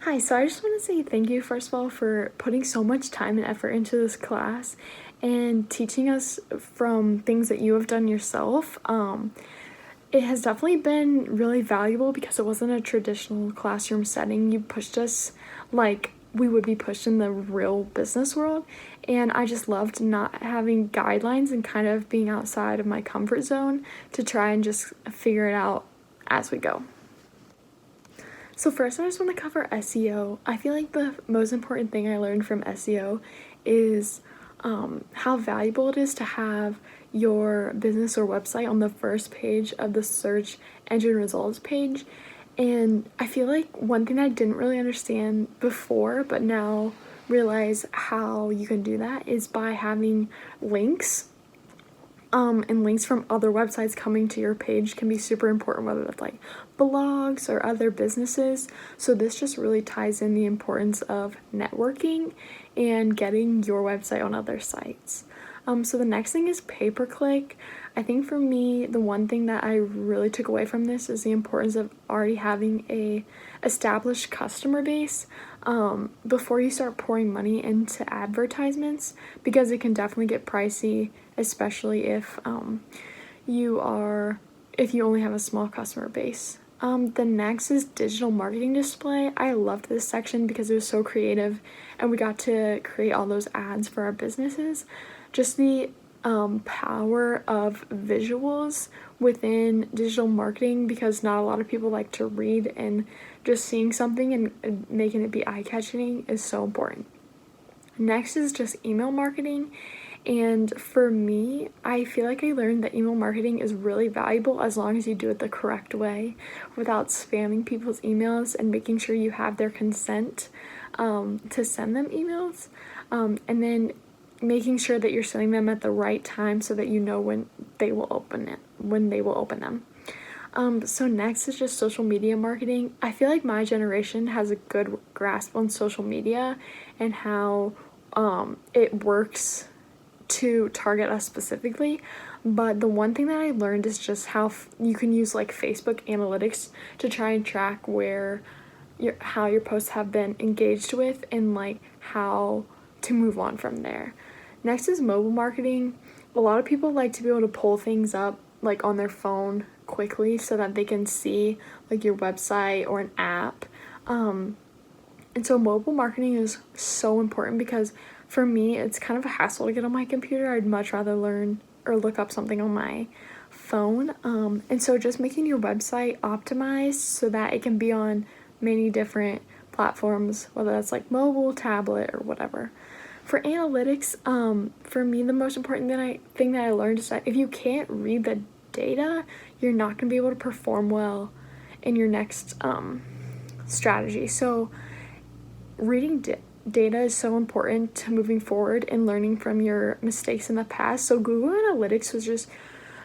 Hi, so I just want to say thank you, first of all, for putting so much time and effort into this class and teaching us from things that you have done yourself. It has definitely been really valuable because it wasn't a traditional classroom setting. You pushed us like we would be pushed in the real business world, and I just loved not having guidelines and kind of being outside of my comfort zone to try and just figure it out as we go. So first, I just want to cover SEO. I feel like the most important thing I learned from SEO is how valuable it is to have your business or website on the first page of the search engine results page. And I feel like one thing I didn't really understand before, but now realize how you can do that is by having links, and links from other websites coming to your page can be super important, whether that's like blogs or other businesses. So this just really ties in the importance of networking and getting your website on other sites. So the next thing is pay-per-click. I think for me, the one thing that I really took away from this is the importance of already having a established customer base before you start pouring money into advertisements, because it can definitely get pricey, especially if you only have a small customer base. The next is digital marketing display. I loved this section because it was so creative and we got to create all those ads for our businesses. Just the power of visuals within digital marketing, because not a lot of people like to read, and just seeing something and making it be eye-catching is so important. Next is just email marketing. And for me, I feel like I learned that email marketing is really valuable as long as you do it the correct way without spamming people's emails and making sure you have their consent to send them emails. And then making sure that you're sending them at the right time so that you know when they will open them. So next is just social media marketing. I feel like my generation has a good grasp on social media and how it works to target us specifically, but the one thing that I learned is just how you can use like Facebook analytics to try and track how your posts have been engaged with and like how to move on from there. Next is mobile marketing. A lot of people like to be able to pull things up like on their phone quickly so that they can see like your website or an app. And so mobile marketing is so important because for me, it's kind of a hassle to get on my computer. I'd much rather learn or look up something on my phone. And so just making your website optimized so that it can be on many different platforms, whether that's like mobile, tablet, or whatever. For analytics, for me, the most important thing that I learned is that if you can't read the data, you're not going to be able to perform well in your next strategy. So reading data is so important to moving forward and learning from your mistakes in the past. So Google Analytics was just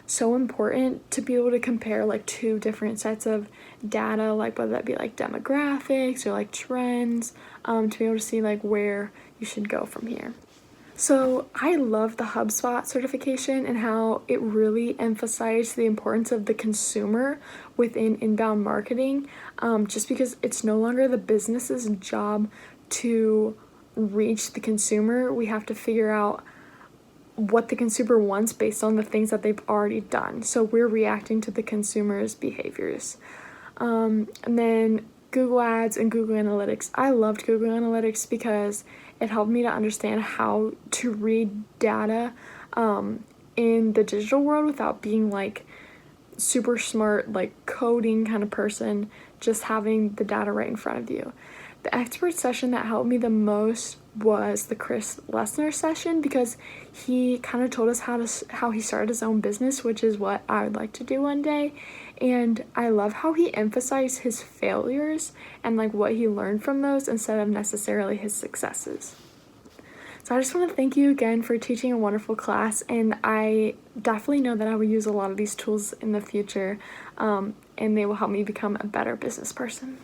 so important to be able to compare like two different sets of data, like whether that be like demographics or like trends, to be able to see like where you should go from here. So I love the HubSpot certification and how it really emphasized the importance of the consumer within inbound marketing, just because it's no longer the business's job to reach the consumer. We have to figure out what the consumer wants based on the things that they've already done. So we're reacting to the consumer's behaviors. And then Google Ads and Google Analytics. I loved Google Analytics because it helped me to understand how to read data in the digital world without being like super smart, like coding kind of person, just having the data right in front of you. The expert session that helped me the most was the Chris Lesnar session, because he kind of told us how he started his own business, which is what I would like to do one day. And I love how he emphasized his failures and like what he learned from those instead of necessarily his successes. So I just want to thank you again for teaching a wonderful class, and I definitely know that I will use a lot of these tools in the future, and they will help me become a better business person.